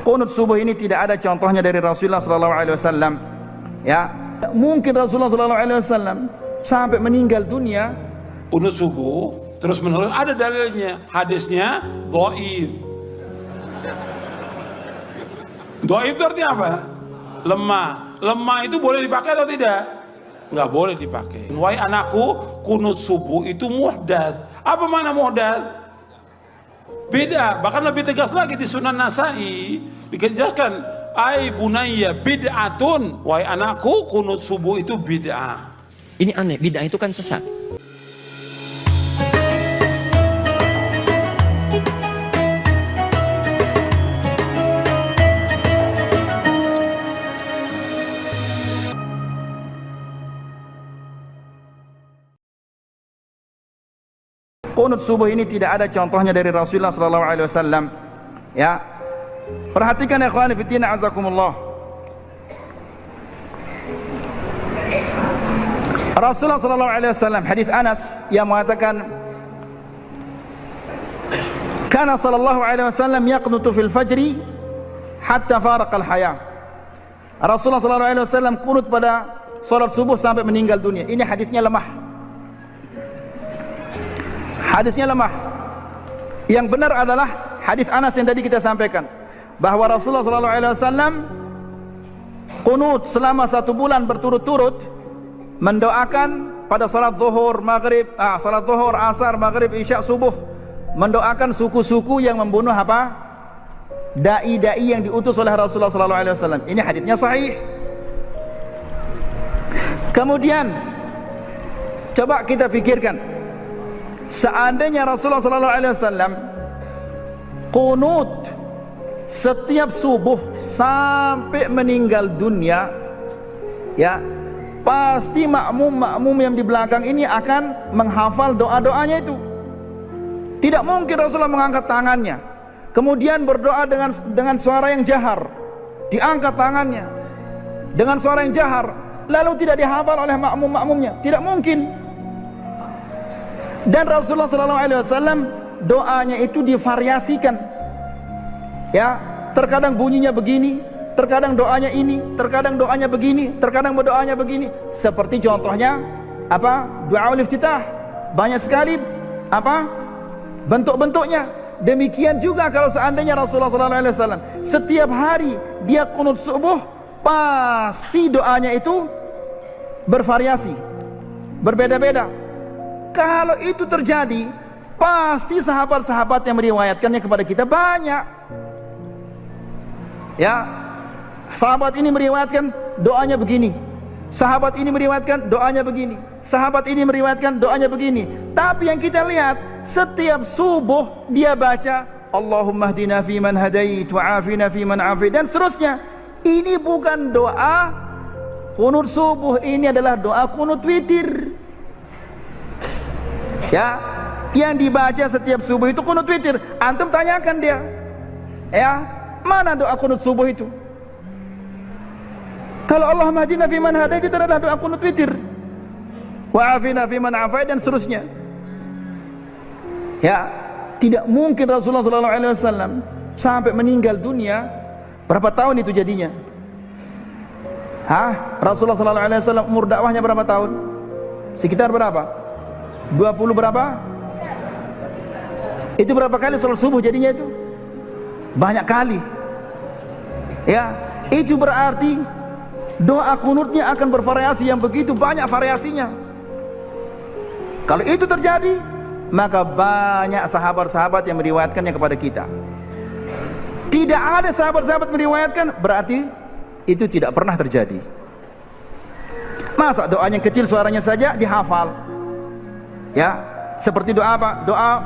Qunut subuh ini tidak ada contohnya dari Rasulullah sallallahu alaihi wasallam. Ya, mungkin Rasulullah sallallahu alaihi wasallam sampai meninggal dunia qunut subuh terus menerus, ada dalilnya, hadisnya dhaif. Dhaif itu artinya apa? Lemah. Lemah itu boleh dipakai atau tidak? Nggak boleh dipakai. Wahai anakku, qunut subuh itu muhdats. Apa makna muhdats? Beda, bahkan lebih tegas lagi di Sunan Nasai dijelaskan, ai bunayya bid'atun, wahai anakku, qunut subuh itu bid'ah. Ini aneh, bid'ah itu kan sesat. Qunut subuh ini tidak ada contohnya dari Rasulullah sallallahu alaihi wasallam. Ya. Perhatikan ya ikhwani fillah, azakumullah. Rasulullah sallallahu alaihi wasallam, hadis Anas yang mengatakan, kana sallallahu alaihi wasallam yaqnutu fil fajri hatta faraqa al haya. Rasulullah sallallahu alaihi wasallam qunut pada salat subuh sampai meninggal dunia. Ini hadisnya lemah. Hadisnya lemah. Yang benar adalah hadis Anas yang tadi kita sampaikan, bahwa Rasulullah sallallahu alaihi wasallam qunut selama 1 bulan berturut-turut, mendoakan pada salat zuhur, maghrib, salat zuhur, asar, maghrib, isya, subuh, mendoakan suku-suku yang membunuh apa? Dai-dai yang diutus oleh Rasulullah sallallahu alaihi wasallam. Ini hadisnya sahih. Kemudian coba kita pikirkan, seandainya Rasulullah sallallahu alaihi wasallam qunut setiap subuh sampai meninggal dunia, ya, pasti makmum yang di belakang ini akan menghafal doa-doanya itu. Tidak mungkin Rasulullah mengangkat tangannya kemudian berdoa dengan suara yang jahar, diangkat tangannya dengan suara yang jahar lalu tidak dihafal oleh makmum-makmumnya. Tidak mungkin. Dan Rasulullah sallallahu alaihi wasallam doanya itu divariasikan. Ya, terkadang bunyinya begini, terkadang doanya ini, terkadang doanya begini, terkadang doanya begini. Seperti contohnya apa? Du'aul iftitah. Banyak sekali apa? Bentuk-bentuknya. Demikian juga kalau seandainya Rasulullah sallallahu alaihi wasallam setiap hari dia qunut subuh, pasti doanya itu bervariasi, berbeda-beda. Kalau itu terjadi, pasti sahabat-sahabat yang meriwayatkannya kepada kita banyak. Ya, sahabat ini meriwayatkan doanya begini, sahabat ini meriwayatkan doanya begini, sahabat ini meriwayatkan doanya begini. Tapi yang kita lihat, setiap subuh dia baca Allahumma hdina fi man hadait wa afina fi man afait, dan seterusnya. Ini bukan doa qunut subuh, ini adalah doa qunut witir. Ya, yang dibaca setiap subuh itu qunut witir. Antum tanyakan dia, ya, mana doa qunut subuh itu? Kalau Allahumma hdina fi man hadait itu adalah doa qunut witir, wa afina fi man afait, dan seterusnya. Ya, tidak mungkin Rasulullah sallallahu alaihi wasallam sampai meninggal dunia. Berapa tahun itu jadinya? Rasulullah sallallahu alaihi wasallam umur dakwahnya berapa tahun? Sekitar berapa? 20 berapa? Itu berapa kali salat subuh jadinya itu? Banyak kali. Ya, itu berarti doa kunutnya akan bervariasi yang begitu banyak variasinya. Kalau itu terjadi, maka banyak sahabat-sahabat yang meriwayatkannya kepada kita. Tidak ada sahabat-sahabat meriwayatkan, berarti itu tidak pernah terjadi. Masa doanya kecil suaranya saja dihafal? Ya, seperti doa apa? Doa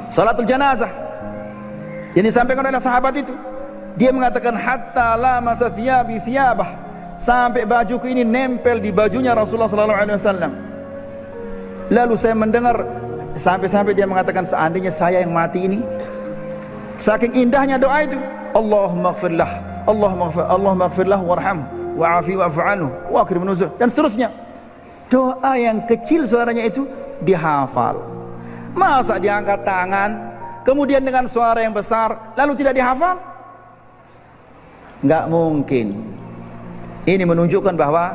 salatul janazah yang disampaikan oleh sahabat itu. Dia mengatakan hatta lamasa thiyabi thiyabah, sampai bajuku ini nempel di bajunya Rasulullah sallallahu alaihi wasallam. Lalu saya mendengar sampai-sampai dia mengatakan, seandainya saya yang mati ini, saking indahnya doa itu, Allahumma ighfirlah, Allahumma ighfirlah warhamhu wa'afi wa'fu anhu wa akrim nuzul, dan seterusnya. Doa yang kecil suaranya itu dihafal. Masa diangkat tangan kemudian dengan suara yang besar lalu tidak dihafal? Nggak mungkin. Ini menunjukkan bahwa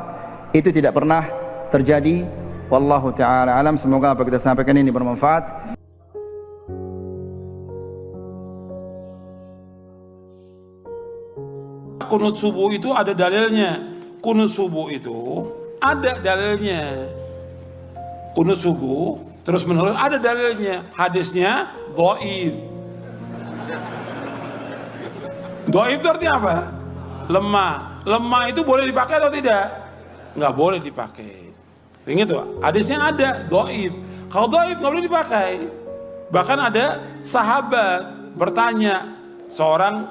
itu tidak pernah terjadi. Wallahu ta'ala alam. Semoga apa kita sampaikan ini bermanfaat. Kunut subuh itu ada dalilnya. Kunut subuh itu ada dalilnya. Kunut subuh terus menerus ada dalilnya. Hadisnya dhaif. Dhaif itu artinya apa? Lemah. Lemah itu boleh dipakai atau tidak? Nggak boleh dipakai. Ingat tuh, hadisnya ada dhaif. Kalau dhaif nggak boleh dipakai. Bahkan ada sahabat bertanya, seorang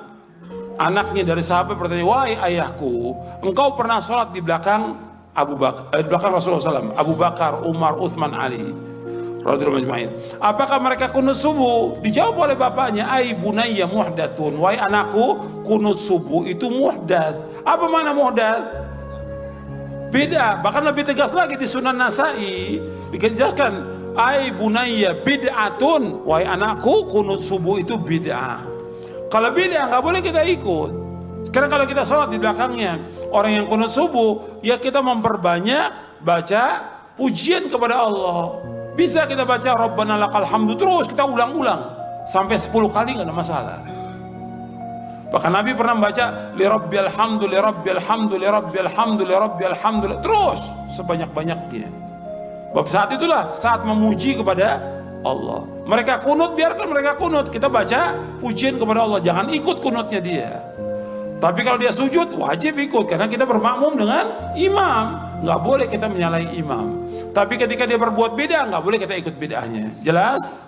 anaknya dari sahabat bertanya, wahai ayahku, engkau pernah sholat di belakang di belakang Rasulullah SAW, Abu Bakar, Umar, Uthman, Ali, radhiyallahu ajma'in. Apakah mereka kunut subuh? Dijawab oleh bapaknya, ai bunayya muhdatsun, wahai anakku, kunut subuh itu muhdats. Apa makna muhdats? Beda. Bahkan lebih tegas lagi di Sunan Nasai dijelaskan, ai bunayya bid'atun, wahai anakku, kunut subuh itu bid'ah. Kalau beda nggak boleh kita ikut. Sekarang kalau kita sholat di belakangnya orang yang kunut subuh, ya kita memperbanyak baca pujian kepada Allah. Bisa kita baca Rabbana lakal hamdu terus, kita ulang-ulang sampai 10 kali nggak ada masalah. Bahkan Nabi pernah membaca li rabbil hamdu li rabbil hamdu li rabbil hamdu li rabbil hamdu terus sebanyak-banyaknya. Bab saat itulah saat memuji kepada Allah. Mereka kunut, biarkan mereka kunut. Kita baca pujian kepada Allah. Jangan ikut kunutnya dia. Tapi kalau dia sujud, wajib ikut. Karena kita bermakmum dengan imam. Nggak boleh kita menyalahi imam. Tapi ketika dia berbuat beda, nggak boleh kita ikut bedanya. Jelas?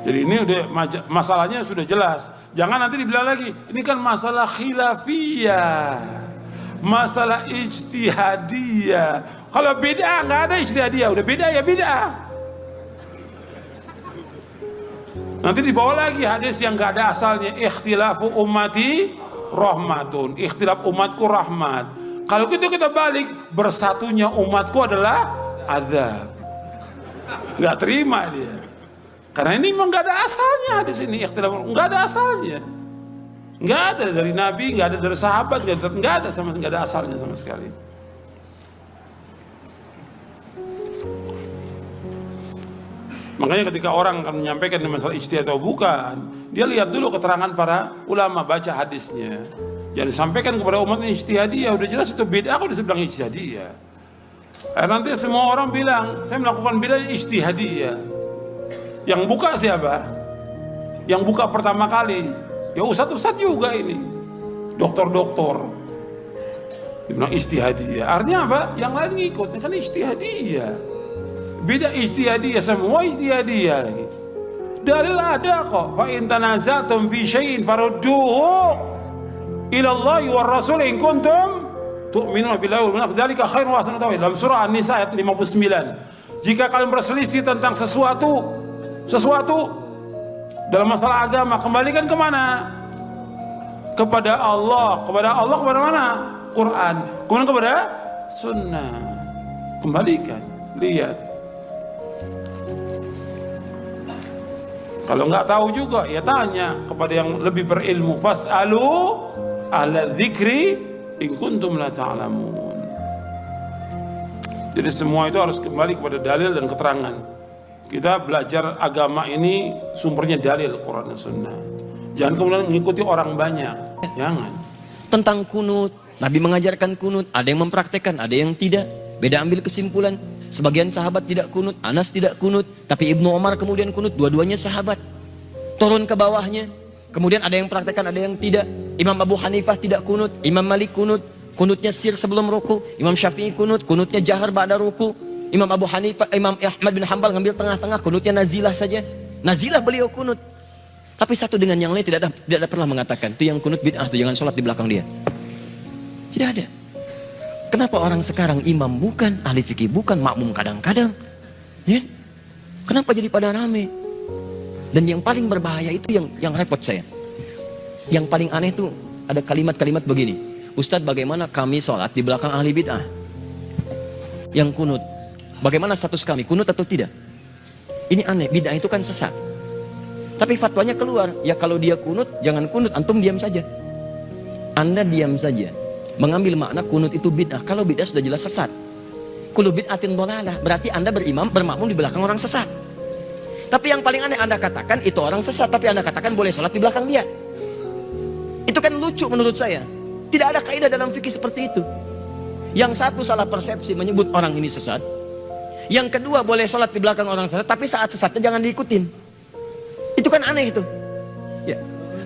Jadi ini udah masalahnya sudah jelas. Jangan nanti dibilang lagi, ini kan masalah khilafiyah, masalah ijtihadiyah. Kalau bid'ah nggak ada ijtihadiyah, udah beda ya bid'ah. Nanti dibawa lagi hadis yang nggak ada asalnya, ikhtilafu ummati rahmatun, ikhtilaf umatku rahmat. Kalau gitu kita balik, bersatunya umatku adalah azab. Nggak terima dia, karena ini memang nggak ada asalnya hadis ini, ikhtilaf nggak ada asalnya. Nggak ada dari Nabi, nggak ada dari sahabat, nggak ada asalnya sama sekali. Makanya ketika orang akan menyampaikan masalah ijtihad atau bukan, dia lihat dulu keterangan para ulama, baca hadisnya. Jangan disampaikan kepada umat ini ijtihadiyah, udah jelas itu beda, aku dibilang ijtihadiyah. Nanti semua orang bilang, saya melakukan bid'ah ijtihadiyah. Yang buka siapa? Yang buka pertama kali ya ustadz juga ini, doktor-doktor dibilang ijtihadiyah. Artinya apa? Yang lain ngikut, kan ijtihadiyah. Beda ijtihadiyah, semua ijtihadiyah lagi. Dalil ada kok. Fa in tanaza'tum fi syai'in farudduhu ila Allah wa Rasul in kuntum tu'minuna billahi wal yawmil akhir. Dzalika khairun wa ahsanu ta'wila. Dalam surah An-Nisa ayat 59. Jika kalian berselisih tentang sesuatu dalam masalah agama, kembalikan kemana? Kepada Allah. Kepada mana? Quran. Kemudian kepada sunnah. Kembalikan. Lihat. Kalau nggak tahu juga, ya tanya kepada yang lebih berilmu. Fas'alu ahla dzikri in kuntum la ta'lamun. Jadi semua itu harus kembali kepada dalil dan keterangan. Kita belajar agama ini sumbernya dalil Quran dan Sunnah. Jangan kemudian mengikuti orang banyak. Jangan. Tentang kunut, Nabi mengajarkan kunut, ada yang mempraktekkan, ada yang tidak. Beda ambil kesimpulan. Sebagian sahabat tidak kunut, Anas tidak kunut, tapi Ibnu Umar kemudian kunut, dua-duanya sahabat. Turun ke bawahnya, kemudian ada yang praktekkan, ada yang tidak. Imam Abu Hanifah tidak kunut, Imam Malik kunut, kunutnya sir sebelum ruku. Imam Syafi'i kunut, kunutnya jahar ba'da ruku. Imam Abu Hanifah, Imam Ahmad bin Hanbal ngambil tengah-tengah, kunutnya nazilah saja. Nazilah beliau kunut. Tapi satu dengan yang lain tidak ada pernah mengatakan, itu yang kunut bid'ah, itu jangan sholat di belakang dia. Tidak ada. Kenapa orang sekarang imam bukan, ahli fikih bukan, makmum kadang-kadang, ya? Kenapa jadi pada rame? Dan yang paling berbahaya itu yang repot saya. Yang paling aneh itu ada kalimat-kalimat begini. Ustadz, bagaimana kami sholat di belakang ahli bid'ah? Yang kunut, bagaimana status kami, kunut atau tidak? Ini aneh, bid'ah itu kan sesat. Tapi fatwanya keluar, ya kalau dia kunut, jangan kunut, antum diam saja. Anda diam saja, mengambil makna kunut itu bid'ah. Kalau bid'ah sudah jelas sesat. Kullu bid'atin dhalalah, berarti Anda bermakmum di belakang orang sesat. Tapi yang paling aneh, Anda katakan itu orang sesat, tapi Anda katakan boleh sholat di belakang dia. Itu kan lucu menurut saya. Tidak ada kaidah dalam fikih seperti itu. Yang satu salah persepsi menyebut orang ini sesat. Yang kedua boleh sholat di belakang orang sesat, tapi saat sesatnya jangan diikutin. Itu kan aneh itu. Ya.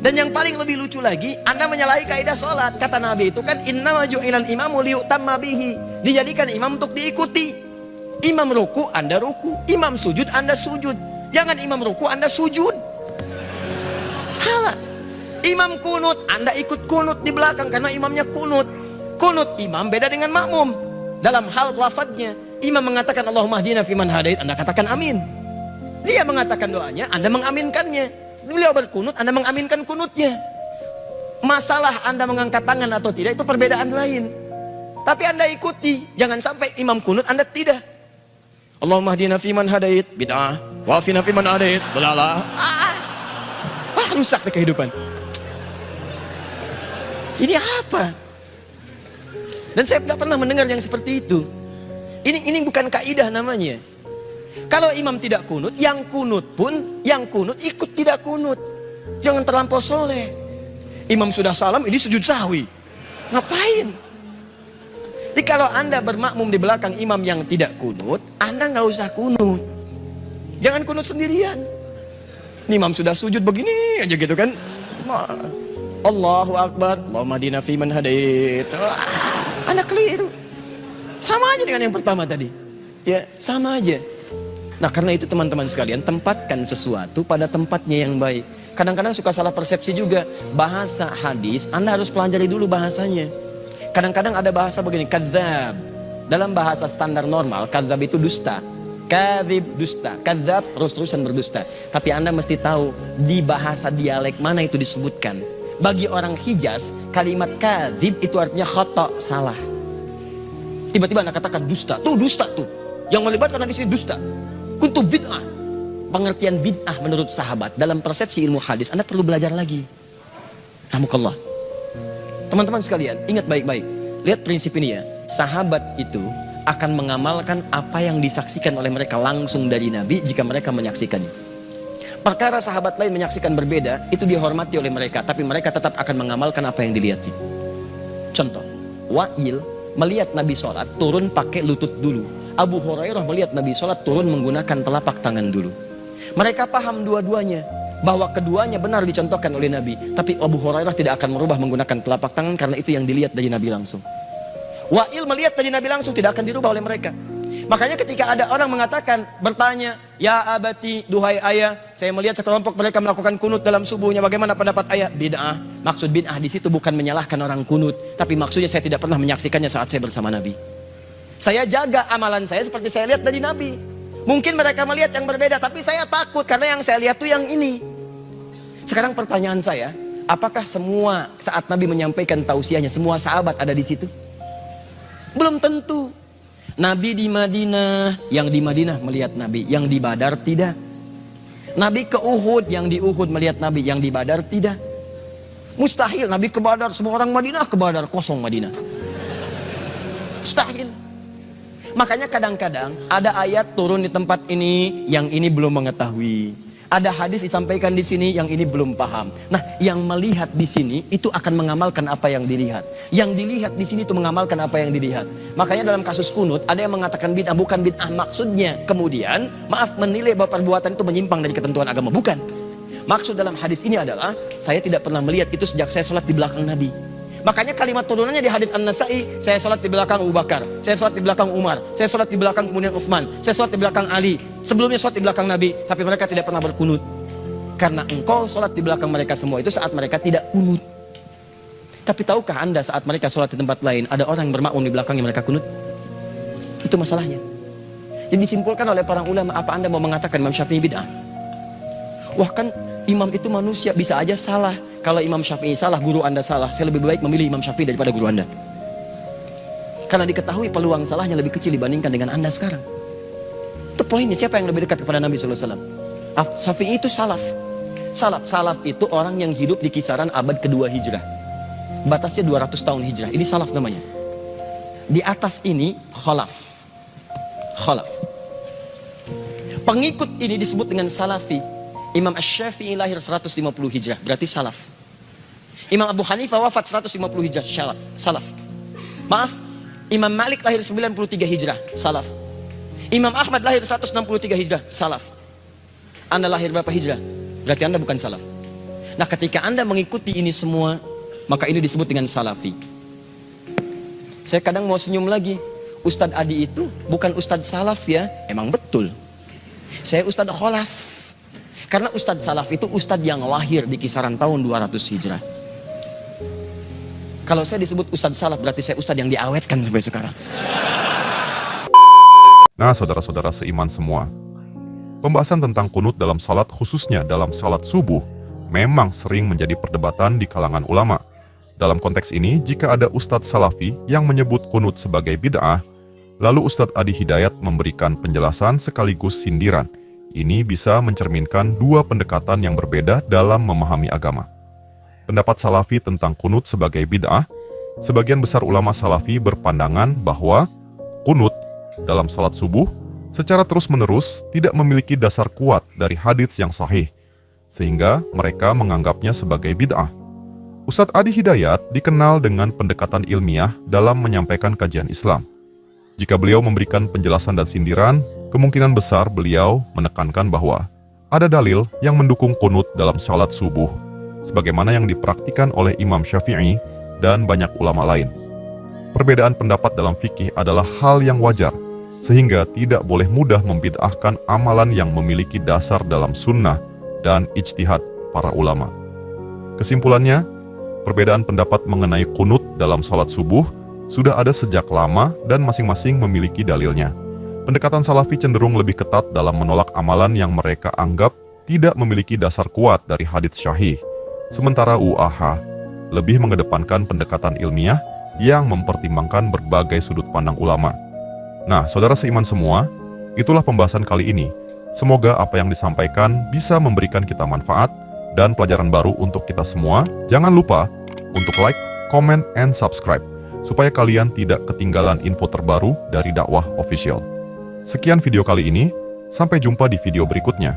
Dan yang paling lebih lucu lagi, Anda menyalahi kaidah sholat. Kata Nabi itu kan, innama ju'ilal imamu liyutamma bihi. Dijadikan imam untuk diikuti. Imam ruku, Anda ruku. Imam sujud, Anda sujud. Jangan imam ruku, Anda sujud. Salah. Imam kunut, Anda ikut kunut di belakang karena imamnya kunut. Kunut imam beda dengan makmum. Dalam hal lafadznya, imam mengatakan Allahumma hdina fiman hadait, Anda katakan amin. Dia mengatakan doanya, Anda mengaminkannya. Beliau berkunut, Anda mengaminkan kunutnya. Masalah Anda mengangkat tangan atau tidak, itu perbedaan lain. Tapi Anda ikuti, jangan sampai imam kunut Anda tidak. Allahumma hdina fiman hadait, bid'ah. Wa'afina fiman hadait, belalah. Rusak kehidupan. Ini apa? Dan saya nggak pernah mendengar yang seperti itu. Ini bukan kaidah namanya. Kalau imam tidak kunut, yang kunut ikut tidak kunut. Jangan terlampau soleh. Imam sudah salam, ini sujud sahwi. Ngapain? Jadi kalau Anda bermakmum di belakang imam yang tidak kunut, Anda nggak usah kunut. Jangan kunut sendirian. Ini imam sudah sujud begini aja gitu kan. Allahu Akbar, Allahumma hdina fiman hadait. Anda keliru. Sama aja dengan yang pertama tadi. Ya, sama aja. Nah, karena itu teman-teman sekalian, tempatkan sesuatu pada tempatnya yang baik. Kadang-kadang suka salah persepsi juga. Bahasa hadis, Anda harus pelajari dulu bahasanya. Kadang-kadang ada bahasa begini, kadzab. Dalam bahasa standar normal, kadzab itu dusta. Kadzib dusta, kadzab terus-terusan berdusta. Tapi Anda mesti tahu di bahasa dialek mana itu disebutkan. Bagi orang Hijaz, kalimat kadzib itu artinya khata, salah. Tiba-tiba Anda katakan dusta, tuh dusta tuh. Yang melibatkan di sini dusta. Kuntu bid'ah. Pengertian bid'ah menurut sahabat dalam persepsi ilmu hadis, Anda perlu belajar lagi. Rahmukallah. Teman-teman sekalian, ingat baik-baik. Lihat prinsip ini ya. Sahabat itu akan mengamalkan apa yang disaksikan oleh mereka langsung dari Nabi jika mereka menyaksikannya. Perkara sahabat lain menyaksikan berbeda, itu dihormati oleh mereka, tapi mereka tetap akan mengamalkan apa yang dilihatnya. Contoh, Wa'il melihat Nabi sholat, turun pakai lutut dulu. Abu Hurairah melihat Nabi sholat, turun menggunakan telapak tangan dulu. Mereka paham dua-duanya, bahwa keduanya benar dicontohkan oleh Nabi. Tapi Abu Hurairah tidak akan merubah menggunakan telapak tangan, karena itu yang dilihat dari Nabi langsung. Wa'il melihat dari Nabi langsung, tidak akan dirubah oleh mereka. Makanya ketika ada orang mengatakan, bertanya, ya abati, duhai ayah, saya melihat sekelompok mereka melakukan kunut dalam subuhnya, bagaimana pendapat ayah? Bid'ah. Maksud bid'ah di situ bukan menyalahkan orang kunut, tapi maksudnya saya tidak pernah menyaksikannya saat saya bersama Nabi. Saya jaga amalan saya seperti saya lihat dari Nabi. Mungkin mereka melihat yang berbeda, tapi saya takut karena yang saya lihat tuh yang ini. Sekarang pertanyaan saya, apakah semua saat Nabi menyampaikan tausiahnya, semua sahabat ada di situ? Belum tentu. Nabi di Madinah, yang di Madinah melihat Nabi, yang di Badar tidak. Nabi ke Uhud, yang di Uhud melihat Nabi, yang di Badar tidak. Mustahil Nabi ke Badar, semua orang Madinah ke Badar, kosong Madinah. Mustahil. Makanya kadang-kadang ada ayat turun di tempat ini, yang ini belum mengetahui. Ada hadis disampaikan di sini, yang ini belum paham. Nah, yang melihat di sini itu akan mengamalkan apa yang dilihat. Yang dilihat di sini itu mengamalkan apa yang dilihat. Makanya dalam kasus kunut ada yang mengatakan bid'ah, bukan bid'ah maksudnya. Kemudian, maaf, menilai bahwa perbuatan itu menyimpang dari ketentuan agama, bukan. Maksud dalam hadis ini adalah saya tidak pernah melihat itu sejak saya sholat di belakang Nabi. Makanya kalimat turunannya di hadis An-Nasa'i, saya sholat di belakang Abu Bakar, saya sholat di belakang Umar, saya sholat di belakang kemudian Utsman, saya sholat di belakang Ali. Sebelumnya sholat di belakang Nabi, tapi mereka tidak pernah berkunut. Karena engkau sholat di belakang mereka semua itu saat mereka tidak kunut. Tapi tahukah Anda saat mereka sholat di tempat lain, ada orang yang bermakmum di belakangnya mereka kunut? Itu masalahnya. Jadi disimpulkan oleh para ulama, apa Anda mau mengatakan Imam Syafi'i bid'ah? Wah, kan imam itu manusia, bisa aja salah. Kalau Imam Syafi'i salah, guru Anda salah, saya lebih baik memilih Imam Syafi'i daripada guru Anda. Karena diketahui peluang salahnya lebih kecil dibandingkan dengan Anda sekarang. Itu poinnya, siapa yang lebih dekat kepada Nabi SAW? Syafi'i itu salaf. Salaf itu orang yang hidup di kisaran abad kedua hijrah. Batasnya 200 tahun hijrah. Ini salaf namanya. Di atas ini khalaf. Pengikut ini disebut dengan salafi. Imam Asy-Syafi'i lahir 150 hijrah, berarti salaf. Imam Abu Hanifah wafat 150 hijrah, salaf. Maaf, Imam Malik lahir 93 hijrah, salaf. Imam Ahmad lahir 163 hijrah, salaf. Anda lahir berapa hijrah? Berarti Anda bukan salaf. Nah, ketika Anda mengikuti ini semua, maka ini disebut dengan salafi. Saya kadang mau senyum lagi. Ustadz Adi itu bukan Ustadz salaf ya. Emang betul. Saya Ustadz kholaf. Karena Ustadz salaf itu Ustadz yang lahir di kisaran tahun 200 hijrah. Kalau saya disebut Ustadz salaf, berarti saya Ustadz yang diawetkan sampai sekarang. Nah, saudara-saudara seiman semua, pembahasan tentang kunut dalam salat, khususnya dalam salat subuh, memang sering menjadi perdebatan di kalangan ulama. Dalam konteks ini, jika ada Ustadz Salafi yang menyebut kunut sebagai bid'ah, lalu Ustadz Adi Hidayat memberikan penjelasan sekaligus sindiran. Ini bisa mencerminkan dua pendekatan yang berbeda dalam memahami agama. Pendapat Salafi tentang kunut sebagai bid'ah, sebagian besar ulama Salafi berpandangan bahwa kunut dalam salat subuh secara terus-menerus tidak memiliki dasar kuat dari hadits yang sahih, sehingga mereka menganggapnya sebagai bid'ah. Ustadz Adi Hidayat dikenal dengan pendekatan ilmiah dalam menyampaikan kajian Islam. Jika beliau memberikan penjelasan dan sindiran, kemungkinan besar beliau menekankan bahwa ada dalil yang mendukung kunut dalam salat subuh, sebagaimana yang dipraktikkan oleh Imam Syafi'i dan banyak ulama lain. Perbedaan pendapat dalam fikih adalah hal yang wajar, sehingga tidak boleh mudah membid'ahkan amalan yang memiliki dasar dalam sunnah dan ijtihad para ulama. Kesimpulannya, perbedaan pendapat mengenai kunut dalam salat subuh sudah ada sejak lama dan masing-masing memiliki dalilnya. Pendekatan Salafi cenderung lebih ketat dalam menolak amalan yang mereka anggap tidak memiliki dasar kuat dari hadits syahih, sementara UAH lebih mengedepankan pendekatan ilmiah yang mempertimbangkan berbagai sudut pandang ulama. Nah, saudara seiman semua, itulah pembahasan kali ini. Semoga apa yang disampaikan bisa memberikan kita manfaat dan pelajaran baru untuk kita semua. Jangan lupa untuk like, comment, and subscribe, supaya kalian tidak ketinggalan info terbaru dari Dakwah Official. Sekian video kali ini, sampai jumpa di video berikutnya.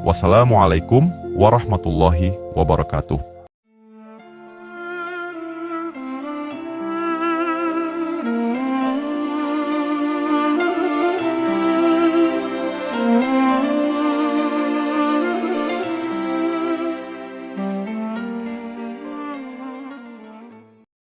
Wassalamualaikum warahmatullahi wabarakatuh.